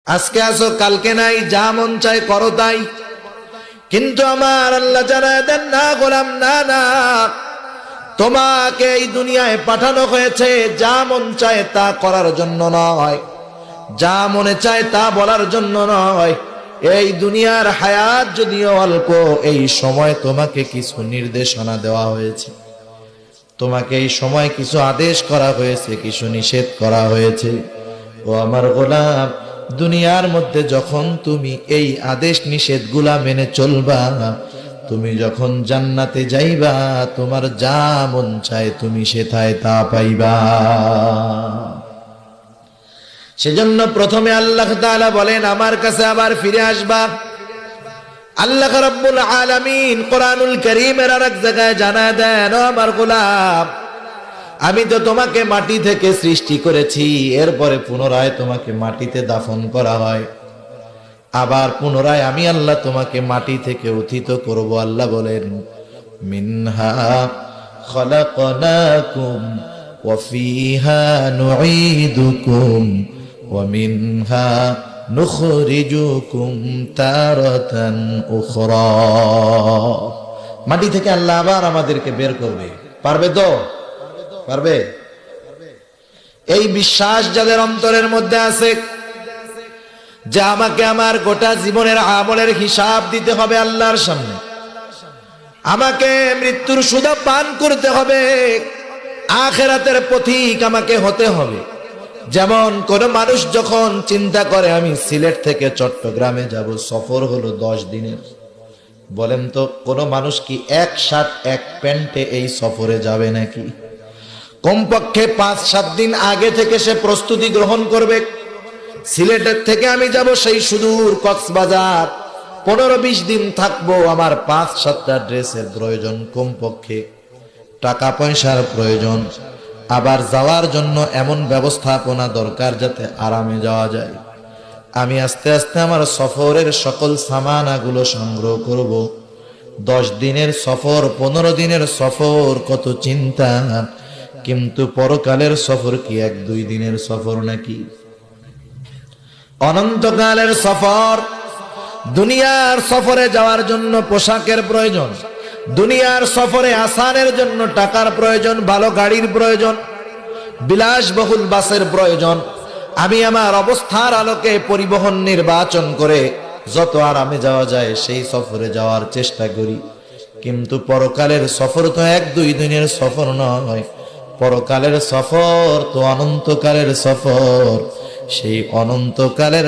আজকে আসো কালকে নাই, যা মন চায় করো তাই। কিন্তু আমার আল্লাহ জানায় দেন, না গোলাম, না না, তোমাকে এই দুনিয়ায় পাঠানো হয়েছে যা মন চায় তা করার জন্য নয়, যা মনে চায় তা বলার জন্য নয়। এই দুনিয়ার হায়াত যদিও অল্প, এই সময় তোমাকে কিছু নির্দেশনা দেওয়া হয়েছে, তোমাকে এই সময় কিছু আদেশ করা হয়েছে, কিছু নিষেধ করা হয়েছে। ও আমার গোলাম, দুনিয়ার মধ্যে যখন তুমি এই আদেশ নিষেধগুলা মেনে চলবা, তুমি যখন জান্নাতে যাইবা, তোমার যা মন চায় তুমি সেথায় তা পাইবা। সেজন্য প্রথমে আল্লাহ তাআলা বলেন, আমার কাছে আবার ফিরে আসবা। আল্লাহ রাব্বুল আলামিন কোরআনুল কারীমের আরেক জায়গায় জানায় দেন, ও আমার গোলাম, আমি তো তোমাকে মাটি থেকে সৃষ্টি করেছি, এরপরে পুনরায় তোমাকে মাটিতে দাফন করা হয়, আবার পুনরায় আমি আল্লাহ তোমাকে মাটি থেকে উত্থিত করব। আল্লাহ বলেন, মিনহা খালাকনাকুম ওয়া ফিহা নুঈদুকুম ওয়া মিনহা নুখরিজুকুম তারাতান উখরা। মাটি থেকে আল্লাহ আবার আমাদেরকে বের করবে, পারবে তো? পারবে? এই বিশ্বাস যাদের অন্তরের মধ্যে আছে যে আমাকে আমার গোটা জীবনের আমলের হিসাব দিতে হবে আল্লাহর সামনে, আমাকে মৃত্যুর সুধা পান করতে হবে, আখিরাতের পথিক আমাকে হতে হবে। যেমন কোন মানুষ যখন চিন্তা করে আমি সিলেট থেকে চট্টগ্রামে যাব, সফর হলো 10 দিনের, বলেন তো কোন মানুষ কি এক শার্ট এক প্যান্টে এই সফরে যাবে নাকি? কমপক্ষে 5-7 দিন আগে থেকে সে প্রস্তুতি গ্রহণ করবে। সিলেটের থেকে আমি যাব সেই সুদূর কক্সবাজার, 15-20 দিন থাকবো, আমার 5-7টা ড্রেসের প্রয়োজন, কমপক্ষে টাকা পয়সার প্রয়োজন, আবার যাওয়ার জন্য এমন ব্যবস্থাপনা দরকার যাতে আরামে যাওয়া যায়। আমি আস্তে আস্তে আমার সফরের সকল সামানাগুলো সংগ্রহ করব। 10 দিনের সফর, 15 দিনের সফর, কত চিন্তা। কিন্তু পরকালের সফর কি 1-2 দিনের সফর নাকি? অনন্তকালের সফর। দুনিয়ার সফরে যাওয়ার জন্য পোশাকের প্রয়োজন, দুনিয়ার সফরে আসানের জন্য টাকার প্রয়োজন, ভালো গাড়ির প্রয়োজন, বিলাসবহুল বাসের প্রয়োজন। আমি আমার অবস্থার আলোকে পরিবহন নির্বাচন করে যত আরামে যাওয়া যায় সেই সফরে যাওয়ার চেষ্টা করি। কিন্তু পরকালের সফর তো 1-2 দিনের সফর নয়, পরকালের সফর তো অনন্তকালের সফর। সেই অনন্তকালের